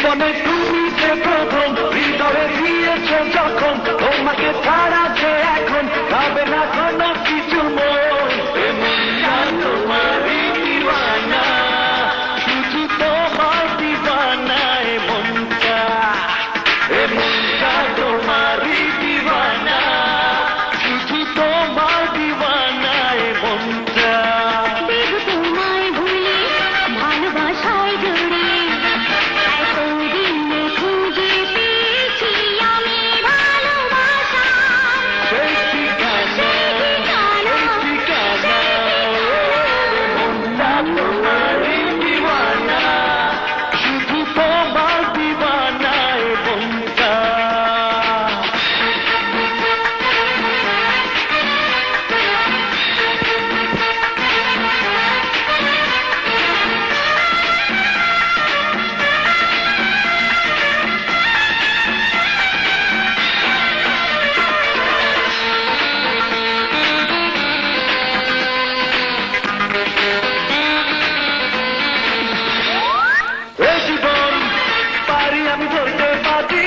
জীবনে তুমি যে প্রথম হৃদয়ে দিয়েছ যখন তোমাকে ছাড়া যে এখন পাবে না কোনো কিছু মন এ মনটা তোমারই দিওয়ানা শুধু তোমার দিওয়ানা এ মনটা তোমারই দিওয়ানা শুধু তোমার দিওয়ানা এ মনটা তোমায় ভুলে ভালোবাসায় জড়ে এতদিনে খুঁজে পেয়েছি আমি ভালোবাসা সেই ঠিকানা এ মনটা তোমারই দিওয়ানা শুধু তোমার দিওয়ানা এ মনটা এ জীবন পারি আমি ধরতে পারি